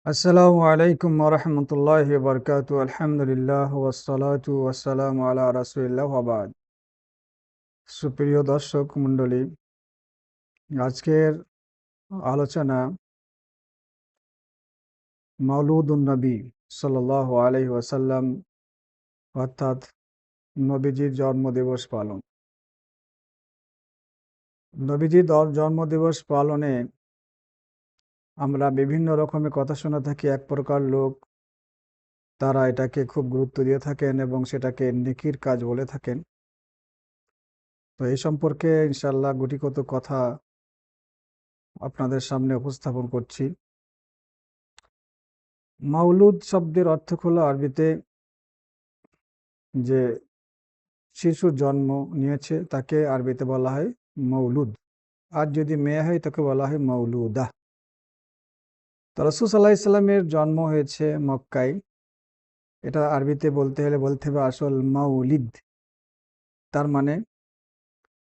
আসসালামু আলাইকুম ওরহমতুল্লাহি বারকাতু আলহামদুলিল্লাহ ওয়াসসালাতু ওয়াসসালামু আলা রাসূলিল্লাহ ওয়া বাদ। সুপ্রিয় দর্শক মণ্ডলী, আজকের আলোচনা মাওলুদুন নবী সাল্লাল্লাহু আলাইহি ওয়াসাল্লাম অর্থাৎ নবীজির জন্মদিবস পালন। নবীজির জন্মদিবস পালনে আমরা বিভিন্ন রকমের কথা শুনে থাকি। এক প্রকার লোক তারা এটাকে খুব গুরুত্ব দিয়ে থাকেন এবং সেটাকে নেকির কাজ বলে থাকেন। তো এই সম্পর্কে ইনশাআল্লাহ গুটিকত কথা আপনাদের সামনে উপস্থাপন করছি। মাওলুদ শব্দের অর্থ হলো আরবিতে যে শিশুর জন্ম নিয়েছে তাকে আরবিতে বলা হয় মৌলুদ, আর যদি মেয়ে হয় তাকে বলা হয় মৌলুদা। তো রাসূল সাল্লাল্লাহু আলাইহি সাল্লামের জন্ম হয়েছে মক্কায়। এটা আরবিতে বলতে হলে বলতে হবে আসল মাউলিদ, তার মানে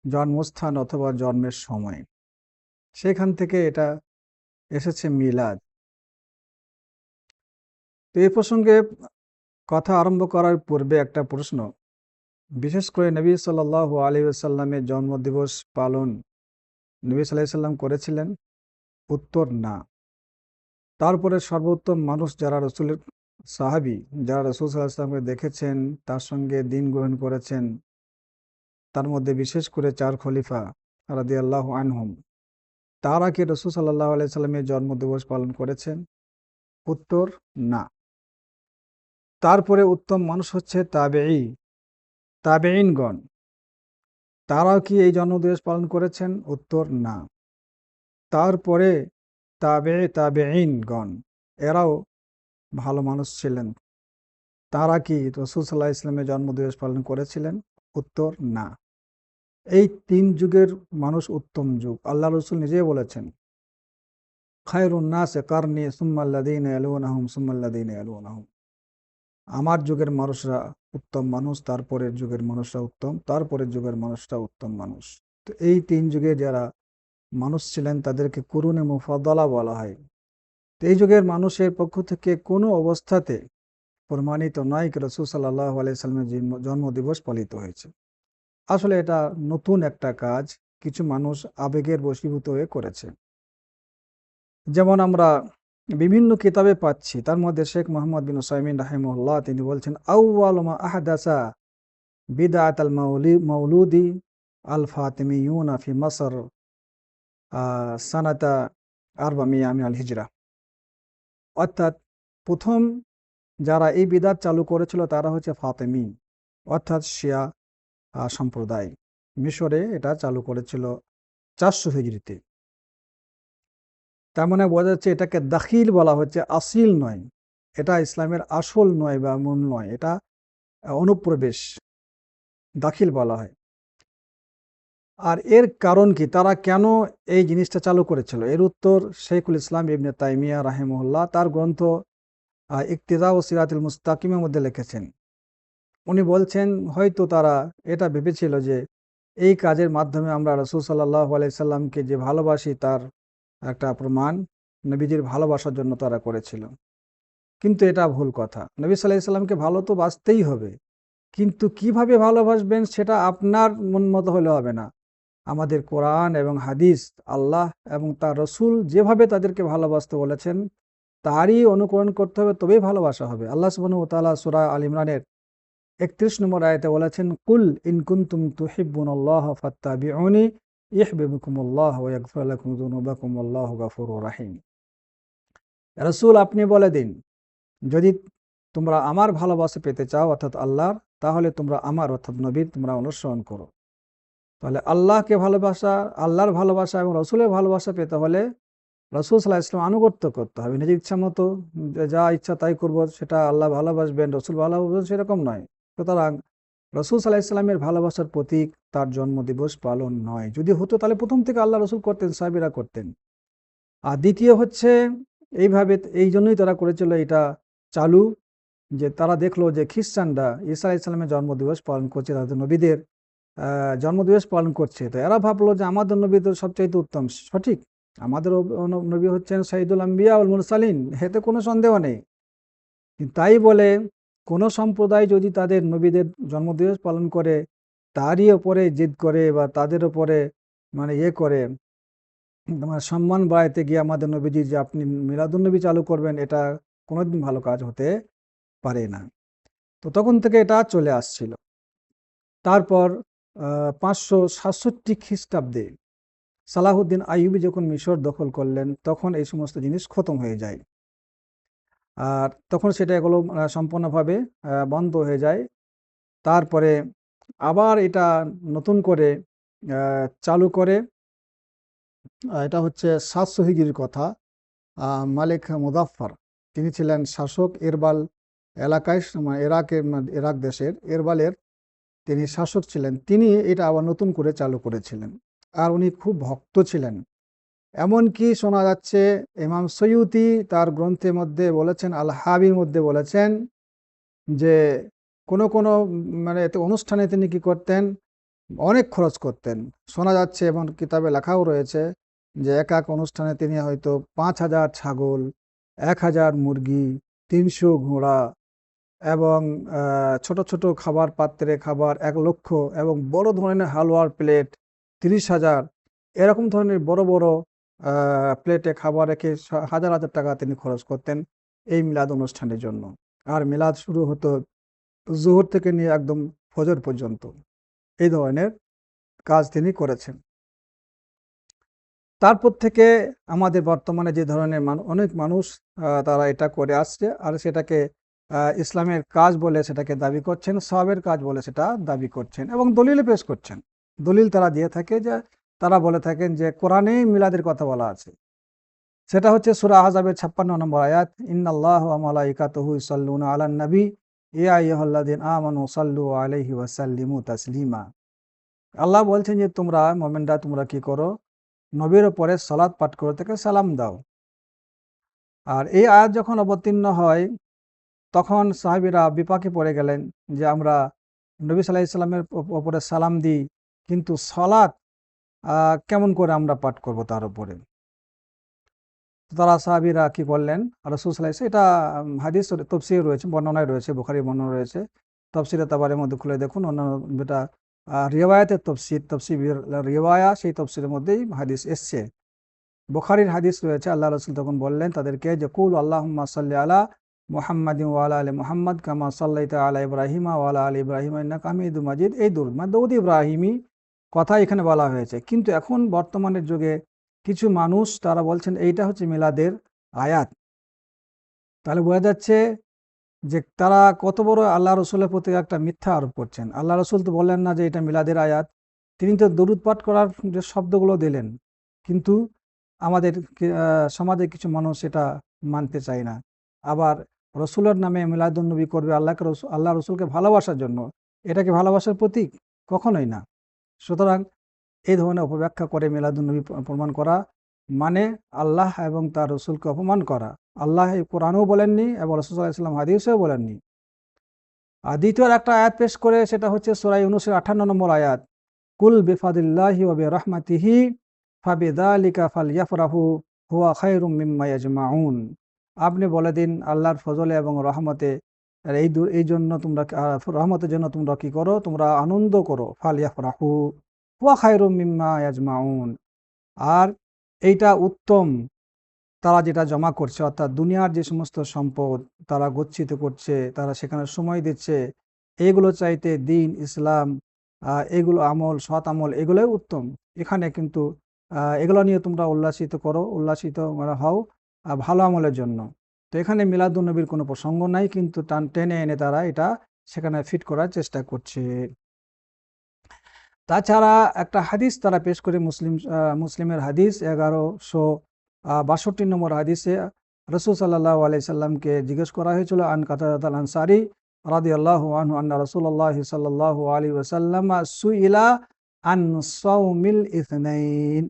জন্মস্থান অথবা জন্মের সময়। সেখান থেকে এটা এসেছে মিলাদ। তো এই প্রসঙ্গে কথা আরম্ভ করার পূর্বে একটা প্রশ্ন, বিশেষ করে নবী সাল্লাল্লাহু আলাইহি ওয়াসাল্লামের জন্মদিবস পালন নবী সাল্লাল্লাহু আলাইহি সাল্লাম করেছিলেন? উত্তর না। তারপরে সর্বোত্তম মানুষ যারা রসুলের সাহাবী, যারা রসুল সাল্লাল্লাহু আলাইহি সাল্লামকে দেখেছেন, তার সঙ্গে দিন গ্রহণ করেছেন, তার মধ্যে বিশেষ করে চার খলিফা রাদিয়াল্লাহু আনহুম, তারা কি রসুল সাল্লাল্লাহু আলাইহি সাল্লামের জন্মদিবস পালন করেছেন? উত্তর না। তারপরে উত্তম মানুষ হচ্ছে তাবেঈনগণ, তারাও কি এই জন্মদিবস পালন করেছেন? উত্তর না। তারপরে তাবেঈনগণ, এরাও ভালো মানুষ ছিলেন, তারা কি রাসূল সাল্লাল্লাহু আলাইহি ওয়াসাল্লামের জন্মদিবস পালন করেছিলেন? উত্তর না। এই তিন যুগের মানুষ উত্তম যুগ। আল্লাহ রসুল নিজেই বলেছেন, খায়রুন নাসি কারনি সুম্মাল্লাযীনা ইয়ালুনাহুম সুম্মাল্লাযীনা ইয়ালুনাহুম। আমার যুগের মানুষরা উত্তম মানুষ, তারপরের যুগের মানুষরা উত্তম, তারপরের যুগের মানুষরা উত্তম মানুষ। তো এই তিন যুগে যারা মানুষ ছিলেন তাদেরকে কুরুনে মুফাদ্দালা বলা হয়। তো এই যুগের মানুষের পক্ষ থেকে কোনো অবস্থাতে প্রমাণিত নয় যে রাসূল সাল্লাল্লাহু আলাইহি সাল্লামের জন্মদিবস পালিত হয়েছে। আসলে এটা নতুন একটা কাজ, কিছু মানুষ আবেগের বশীভূত হয়ে করেছে। যেমন আমরা বিভিন্ন কিতাবে পাচ্ছি, তার মধ্যে শেখ মোহাম্মদ বিন উসাইমিন রাহিমাহুল্লাহ তিনি বলছেন, আউয়ালু মা আহদাসা বিদআত আল মাউলুদি আল ফাতিমিয়ুনা ফি মাসর সানাতা 400 মিনাল হিজরা। অর্থাৎ প্রথম যারা এই বিদআত চালু করেছিল তারা হচ্ছে ফাতেমি, অর্থাৎ শিয়া সম্প্রদায়। মিশরে এটা চালু করেছিল 400 হিজরিতে। তার মানে বোঝা যাচ্ছে এটাকে দাখিল বলা হচ্ছে, আসিল নয়। এটা ইসলামের আসল নয় বা মূল নয়, এটা অনুপ্রবেশ, দাখিল বলা হয়। আর এর কারণ কি, তারা কেন এই জিনিসটা চালু করেছিল? এর উত্তর শেখুল ইসলাম ইবনে তাইমিয়া রাহিমাহুল্লাহ তার গ্রন্থ ইকতিদা ও সিরাতুল মুস্তাকিমের মধ্যে লিখেছেন। উনি বলছেন হয়তো তারা এটা ভেবেছিল যে এই কাজের মাধ্যমে আমরা রাসূল সাল্লাল্লাহু আলাইহি সাল্লামকে যে ভালোবাসি তার একটা প্রমাণ নবীজির ভালোবাসার জন্য তারা করেছিল। কিন্তু এটা ভুল কথা। নবী সাল্লাল্লাহু আলাইহি সাল্লামকে ভালো তো বাসতেই হবে, কিন্তু কিভাবে ভালোবাসবেন সেটা আপনার মন মতো হলে হবে না। আমাদের কোরআন এবং হাদিস, আল্লাহ এবং তার রসুল যেভাবে তাদেরকে ভালোবাসতে বলেছেন তারই অনুকরণ করতে হবে, তবেই ভালোবাসা হবে। আল্লাহ সুবহানাহু ওয়া তাআলা সূরা আল ইমরানের 31 নম্বর আয়াতে বলেছেন, কুল ইন কুনতুম তুহিব্বুনাল্লাহ ফাত্তাবিউনি ইউহিব্বুকুমুল্লাহ ওয়া ইয়াগফির লাকুম যুনুবাকুম ওয়াল্লাহু গফুরুর রাহিম। রাসূল আপনি বলে দিন, যদি তোমরা আমার ভালোবাসা পেতে চাও অর্থাৎ আল্লাহর, তাহলে তোমরা আমার অর্থাৎ নবীর তোমরা অনুসরণ করো। তাহলে আল্লাহকে ভালোবাসা, আল্লাহর ভালোবাসা এবং রসুলের ভালোবাসা পেতে হলে রসুল সাল্লাল্লাহু আলাইহি ওয়াসাল্লাম আনুগত্য করতে হবে। নিজের ইচ্ছা মতো যা ইচ্ছা তাই করব, সেটা আল্লাহ ভালোবাসবেন, রসুল ভালোবাসবেন সেরকম নয়। সুতরাং রসুল সাল্লাল্লাহু আলাইহি ওয়াসাল্লামের ভালোবাসার প্রতীক তার জন্মদিবস পালন নয়। যদি হতো তাহলে প্রথম থেকে আল্লাহ রসুল করতেন, সাহাবীরা করতেন। আর দ্বিতীয় হচ্ছে, এইভাবে এই জন্যই তারা করেছিল এটা চালু, যে তারা দেখলো যে খ্রিস্টানরা ঈসা আলাইহিস সালামের জন্মদিবস পালন করছে, তাদের নবীদের জন্মদিবস পালন করছে। তো এরা ভাবলো যে আমাদের নবী তো সবচাইতে উত্তম, সঠিক। আমাদের নবী হচ্ছেন সাইদুল আম্বিয়া ওয়াল মুরসালিন, এতে কোনো সন্দেহ নেই। তাই বলে কোনো সম্প্রদায় যদি তাদের নবীদের জন্মদিবস পালন করে, তারই ওপরে জিদ করে বা তাদের ওপরে মানে করে তোমার সম্মান বাড়াইতে গিয়ে আমাদের নবীজি যে আপনি মিলাদুন্নবী চালু করবেন, এটা কোনোদিন ভালো কাজ হতে পারে না। তো তখন থেকে এটা চলে আসছিল। তারপর 567 খ্রিস্টাব্দে সালাহুদ্দিন আইয়ুবী যখন মিশর দখল করলেন, তখন এই সমস্ত জিনিস খতম হয়ে যায়। আর তখন সেটা এগুলো সম্পূর্ণভাবে বন্ধ হয়ে যায়। তারপরে আবার এটা নতুন করে চালু করে, এটা হচ্ছে 700 হিজরির কথা। মালিক মুজাফফর, তিনি ছিলেন শাসক এরবাল এলাকায়, ইরাক দেশের এরবালের তিনি শাসক ছিলেন। তিনি এটা আবার নতুন করে চালু করেছিলেন, আর উনি খুব ভক্ত ছিলেন। এমনকি শোনা যাচ্ছে ইমাম সৈয়ুতি তার গ্রন্থের মধ্যে বলেছেন, আল হাবির মধ্যে বলেছেন যে কোনো কোনো মানে এতে অনুষ্ঠানে তিনি কি করতেন, অনেক খরচ করতেন। শোনা যাচ্ছে এবং কিতাবে লেখাও রয়েছে যে এক এক অনুষ্ঠানে তিনি হয়তো 5,000 ছাগল, 1,000 মুরগি, 300 ঘোড়া এবং ছোট ছোট খাবার পাত্রে খাবার 1,00,000 এবং বড় ধরনের হালুয়ার প্লেট 30,000, এরকম ধরনের বড় বড় প্লেটে খাবার রেখে হাজার হাজার টাকা তিনি খরচ করতেন এই মিলাদ অনুষ্ঠানের জন্য। আর মিলাদ শুরু হতো জোহর থেকে নিয়ে একদম ফজর পর্যন্ত। এই ধরনের কাজ তিনি করেছেন। তারপর থেকে আমাদের বর্তমানে যে ধরনের অনেক মানুষ তারা এটা করে আসছে, আর সেটাকে ইসলামের কাজ বলে সেটাকে দাবি করছেন, সওয়াবের কাজ বলে সেটা দাবি করছেন এবং দলিলে পেশ করছেন। দলিল তারা দিয়ে থাকে যে তারা বলে থাকেন যে কোরআনেই মিলাদের কথা বলা আছে। সেটা হচ্ছে সূরা আহজাবের 56 নম্বর আয়াত, ইন্নাল্লাহা ওয়া মালাইকাতুহু ইউসাল্লুনা আলান নবী ইয়া আইয়ুহাল্লাযীনা আমানু সাল্লু আলাইহি ওয়া সাল্লিমু তাসলিমা। আল্লাহ বলছেন যে তোমরা মুমিনরা তোমরা কি করো, নবীর উপরে সালাত পাঠ করে থেকে সালাম দাও। আর এই আয়াত যখন অবতীর্ণ হয়, তখন সাহাবীরা বিপাকে পড়ে গেলেন যে আমরা নবী সাল্লাল্লাহু আলাইহি সাল্লামের উপরে সালাম দিই, কিন্তু সালাত কেমন করে আমরা পাঠ করব তার উপরে। তারা সাহাবীরা কি করলেন, রাসূল সাল্লাল্লাহু আলাইহি এটা হাদিস তাফসীরে রয়েছে, বর্ণনায় রয়েছে, বুখারীর বর্ণনা রয়েছে, তাফসীরে তাবারির মধ্যে খুলে দেখুন, অন্যান্য যেটা রিওয়ায়াতের তাফসীর রিওয়ায়া, সেই তাফসীরের মধ্যেই হাদিস এসছে। বুখারীর হাদিস রয়েছে, আল্লাহ রাসূল তখন বললেন তাদেরকে যে কুল আল্লাহুম্মা সাল্লি আলা মুহাম্মাদিন ওয়া আলা আলি মুহাম্মাদ কামা সাল্লাইতা আলা ইব্রাহিমা ওয়া আলা আলি ইব্রাহিম ইন্নাকা হামিদুম মাজিদ। এই দরুদ ইব্রাহিমি কথা এখানে বলা হয়েছে। কিন্তু এখন বর্তমানের যুগে কিছু মানুষ তারা বলছেন এইটা হচ্ছে মিলাদের আয়াত। তাহলে বোঝা যাচ্ছে যে তারা কত বড় আল্লাহ রসুলের প্রতি একটা মিথ্যা আরোপ করছেন। আল্লাহ রসুল তো বললেন না যে এটা মিলাদের আয়াত, তিনি তো দরুদ পাঠ করার যে শব্দগুলো দিলেন, কিন্তু আমাদের সমাজে কিছু মানুষ এটা মানতে চায় না। আবার রসুলের নামে মিলাদুন্নবী করবে আল্লাহ রসুলকে ভালোবাসার জন্য, এটা কি ভালোবাসার প্রতীক? কখনোই না। সুতরাং এই ধরনের অপব্যাখ্যা করে মিলাদুন্নবী প্রমাণ করা মানে আল্লাহ এবং তার রসুলকে অপমান করা। আল্লাহ কোরআনেও বলেননি এবং রাসূল সাল্লাল্লাহু আলাইহি ওয়াসাল্লাম হাদিসেও বলেননি। আর দ্বিতীয় একটা আয়াত পেশ করে, সেটা হচ্ছে সূরা ইউনূসের 58 নম্বর আয়াত, কুল বিফাদিল্লাহি ওয়া বিরাহমাতিহি ফাবিযালিকা ফালইফরাহু হুয়া খায়রুম মিম্মা ইয়াজমাউন। আপনি বলে দিন আল্লাহর ফজলে এবং রহমতে, এই জন্য তোমরা রহমতের জন্য তোমরা কি করো, তোমরা আনন্দ করো, ফালইফরাহু হুয়া খায়রুম মিম্মা ইয়াজমাউন। আর এইটা উত্তম তারা যেটা জমা করছে, অর্থাৎ দুনিয়ার যে সমস্ত সম্পদ তারা গচ্ছিত করছে, তারা সেখানে সময় দিচ্ছে, এগুলো চাইতে দিন ইসলাম, এগুলো আমল, সৎ আমল, এগুলোই উত্তম। এখানে কিন্তু এগুলো নিয়ে তোমরা উল্লাসিত করো, উল্লাসিত হও ভালো আমলের জন্য। তো এখানে মিলাদুন্নবীর কোনো প্রসঙ্গ নাই, কিন্তু টেনে এনে তারা এটা সেখানে ফিট করার চেষ্টা করছে। তাছাড়া একটা হাদিস তারা পেশ করে, মুসলিমের হাদিস 1162 নম্বর হাদিসে রাসূল সাল্লাল্লাহু আলাইহি সাল্লামকে জিজ্ঞেস করা হয়েছিল, আন কাতাদা আল আনসারী রাদিয়াল্লাহু আনহু আন্না রাসূলুল্লাহ সাল্লাল্লাহু আলাইহি ওয়াসাল্লাম সুইলা আন সাওমিল ইথনাইন।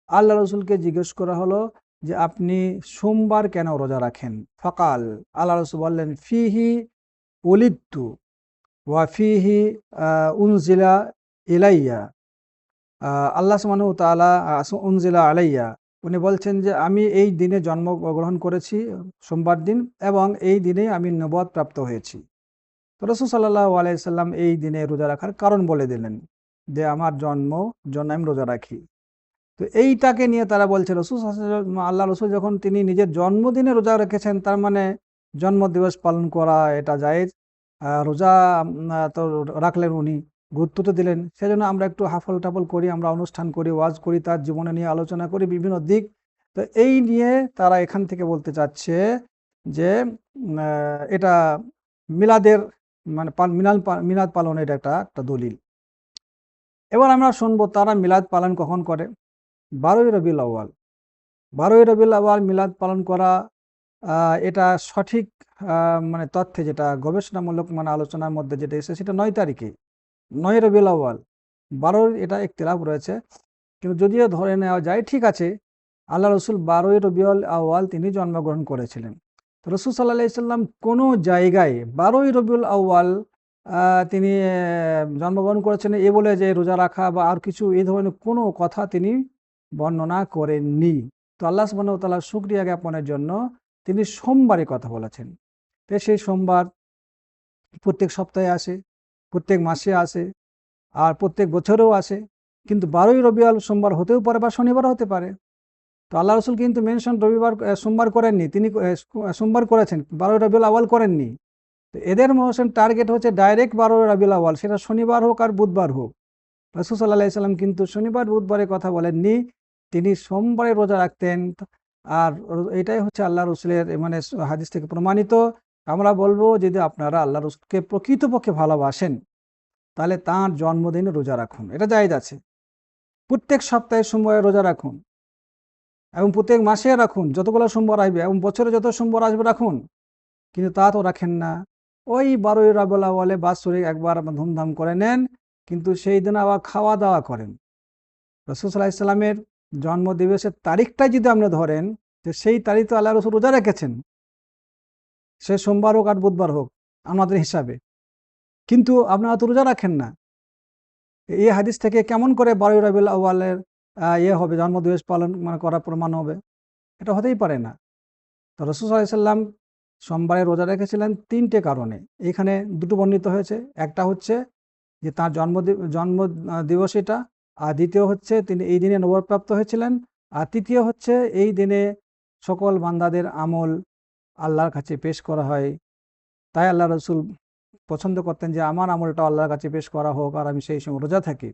আল্লাহ রাসূলকে জিজ্ঞেস করা হলো যে আপনি সোমবার কেন রোজা রাখেন? ফাকাল, আল্লাহ রাসূল বললেন, ফিহি উলিদতু ওয়া ফিহি উনজিলা ইলাইয়া। আল্লাহ সুবহানাহু ওয়া তাআলা উনজিলা আলাইয়া উনি বলছেন যে আমি এই দিনে জন্মগ্রহণ করেছি, সোমবার দিন, এবং এই দিনে আমি নবুয়ত প্রাপ্ত হয়েছি। তো রাসূল সাল্লাল্লাহু আলাইহি সাল্লাম এই দিনে রোজা রাখার কারণ বলে দিলেন যে আমার জন্য আমি রোজা রাখি। তো এইটাকে নিয়ে তারা বলছে আল্লাহ রসুল যখন তিনি নিজের জন্মদিনে রোজা রেখেছেন, তার মানে জন্মদিবস পালন করা এটা জায়েজ। রোজা তো রাখলেন উনি, গুরুত্ব তো দিলেন, সেজন্য আমরা একটু হাফল টাফল করি, আমরা অনুষ্ঠান করি, ওয়াজ করি, তার জীবনে নিয়ে আলোচনা করি বিভিন্ন দিক। তো এই নিয়ে তারা এখান থেকে বলতে চাচ্ছে যে এটা মিলাদের মানে মিলাদ পালন, এটা একটা দলিল। এবার আমরা শুনবো তারা মিলাদ পালন কখন করে। 12ই রবিউল আউয়াল। 12ই রবিউল আউয়াল মিলাদ পালন করা, এটা সঠিক মানে তথ্যে যেটা গবেষণামূলক মানে আলোচনার মধ্যে যেটা এসেছে সেটা 9 তারিখে, 9 রবিউল আউয়াল। 12 এটা ইখতিলাফ রয়েছে, কিন্তু যদিও ধরে নেওয়া যায় ঠিক আছে, আল্লাহ রসুল 12ই রবিউল আউয়াল তিনি জন্মগ্রহণ করেছিলেন। তো রসুল সাল্লাল্লাহু আলাইহি সাল্লাম কোনো জায়গায় 12ই রবিউল আউয়াল তিনি জন্মগ্রহণ করেছেন এ বলে যে রোজা রাখা বা আর কিছু এই ধরনের কোনো কথা তিনি বর্ণনা করেননি। তো আল্লাহ সুবহানাহু ওয়া তাআলার শুকরিয়া জ্ঞাপনের জন্য তিনি সোমবারে কথা বলেছেন। তো সেই সোমবার প্রত্যেক সপ্তাহে আসে, প্রত্যেক মাসে আসে, আর প্রত্যেক বছরেও আসে। কিন্তু 12ই রবিউল সোমবার হতেও পারে বা শনিবারও হতে পারে। তো আল্লাহ রসুল কিন্তু মেনশন সোমবার করেননি, তিনি সোমবার করেছেন, 12ই রবিউল আউয়াল করেননি। তো এদের মোশন টার্গেট হচ্ছে ডাইরেক্ট 12ই রবিউল আউয়াল, সেটা শনিবার হোক আর বুধবার হোক। রাসূল সাল্লাল্লাহু আলাইহি সাল্লাম কিন্তু শনিবার বুধবারের কথা বলেননি, তিনি সোমবারে রোজা রাখতেন। আর এটাই হচ্ছে আল্লাহ রসুলের মানে হাদিস থেকে প্রমাণিত। আমরা বলবো যদি আপনারা আল্লাহ রসুলকে প্রকৃতপক্ষে ভালোবাসেন তাহলে তাঁর জন্মদিনে রোজা রাখুন, এটা জায়েজ আছে। প্রত্যেক সপ্তাহে সোমবারে রোজা রাখুন, এবং প্রত্যেক মাসে রাখুন, যতগুলো সোমবার আসবে, এবং বছরে যত সোমবার আসবে রাখুন। কিন্তু তা তো রাখেন না। ওই 12ই রবিউল আউয়ালে বাৎসরিক একবার ধুমধাম করে নেন, কিন্তু সেই দিন আবার খাওয়া দাওয়া করেন। রাসূল সাল্লাল্লাহু আলাইহি সাল্লামের জন্মদিবসের তারিখটাই যদি আপনি ধরেন, যে সেই তারিখ তো আল্লাহ রসুল রোজা রেখেছেন, সে সোমবার হোক আর বুধবার হোক আমাদের হিসাবে, কিন্তু আপনারা তো রোজা রাখেন না। এই হাদিস থেকে কেমন করে 12ই রবিউল আউয়ালের হবে, জন্মদিবস পালন মানে করা প্রমাণ হবে? এটা হতেই পারে না। তো রাসূল সাল্লাল্লাহু আলাইহি সাল্লাম সোমবারে রোজা রেখেছিলেন 3টে কারণে, এখানে দুটো বর্ণিত হয়েছে। একটা হচ্ছে যে তাঁর জন্ম দিবস এটা, আর দ্বিতীয় হচ্ছে তিনি এই দিনে নবুয়তপ্রাপ্ত হয়েছিলেন, আর তৃতীয় হচ্ছে এই দিনে সকল বান্দাদের আমল আল্লাহর কাছে পেশ করা হয়। তাই আল্লাহ রসুল পছন্দ করতেন যে আমার আমলটা আল্লাহর কাছে পেশ করা হোক, আর আমি সেই সময় রোজা থাকি।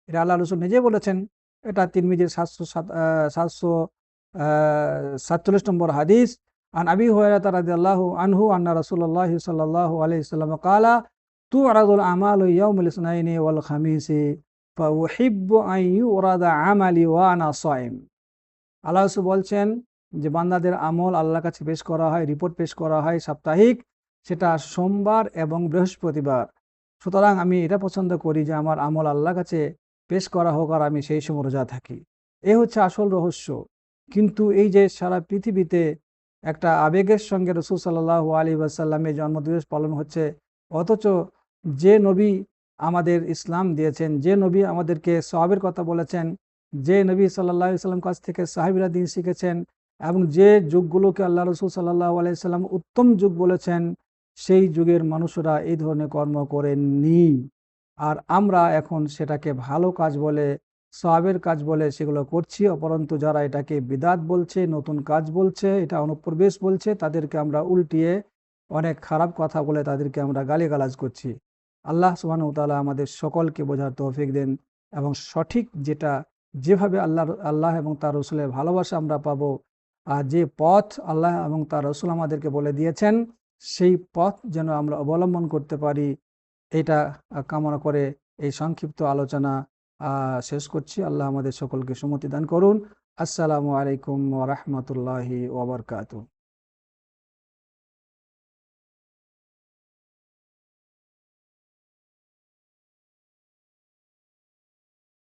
এটা আল্লাহ রসুল নিজে বলেছেন। এটা তিরমিজির 747 নম্বর হাদিস। আন আবি হুরায়রা রাদিয়াল্লাহু আনহু আন্না রাসূলুল্লাহ সাল্লাল্লাহু আলাইহি ওয়াসাল্লাম ক্বালা তু'রাদুল আমালু ইয়াউমুল ইসনাইনি ওয়াল খামিসি ফাউহিব্বু আন ইউরাদা আমালি ওয়া আনা সাইম। আল্লাহ রাসূল বলছেন যে বান্দাদের আমল আল্লাহর কাছে পেশ করা হয়, রিপোর্ট পেশ করা হয় সাপ্তাহিক, সেটা সোমবার এবং বৃহস্পতিবার। সুতরাং আমি এটা পছন্দ করি যে আমার আমল আল্লাহর কাছে পেশ করা হোক, আর আমি সেই সময় রোজা থাকি। এ হচ্ছে আসল রহস্য। কিন্তু এই যে সারা পৃথিবীতে একটা আবেগের সঙ্গে রাসূল সাল্লাল্লাহু আলাইহি ওয়াসাল্লামের জন্মদিবস পালন হচ্ছে, অথচ যে নবী আমাদের ইসলাম দিয়েছেন, যে নবী আমাদেরকে সওয়াবের কথা বলেছেন, যে নবী সাল্লাল্লাহু আলাইহি ওয়াসাল্লাম কাছ থেকে সাহাবীরা দ্বীন শিখেছেন, এবং যে যুগগুলোকে আল্লাহ রাসূল সাল্লাল্লাহু আলাইহি ওয়াসাল্লাম উত্তম যুগ বলেছেন, সেই যুগের মানুষরা এই ধরনের কর্ম করেননি। আর আমরা এখন সেটাকে ভালো কাজ বলে, সওয়াবের কাজ বলে সেগুলো করছি। অপরন্তু যারা এটাকে বিদআত বলছে, নতুন কাজ বলছে, এটা অনুপ্রবেশ বলছে, তাদেরকে আমরা উল্টিয়ে অনেক খারাপ কথা বলে তাদেরকে আমরা গালিগালাজ করছি। আল্লাহ সুবহানাহু ওয়া তাআলা আমাদের সকলকে বোঝার তৌফিক দেন, এবং সঠিক যেটা যেভাবে আল্লাহ এবং তার রসুলের ভালোবাসা আমরা পাবো, আর যে পথ আল্লাহ এবং তার রসুল আমাদেরকে বলে দিয়েছেন, সেই পথ যেন আমরা অবলম্বন করতে পারি, এটা কামনা করে এই সংক্ষিপ্ত আলোচনা শেষ করছি। আল্লাহ আমাদের সকলকে সুমতি দান করুন। আসসালামু আলাইকুম ওয়া রাহমাতুল্লাহি ওয়া বারাকাতুহু।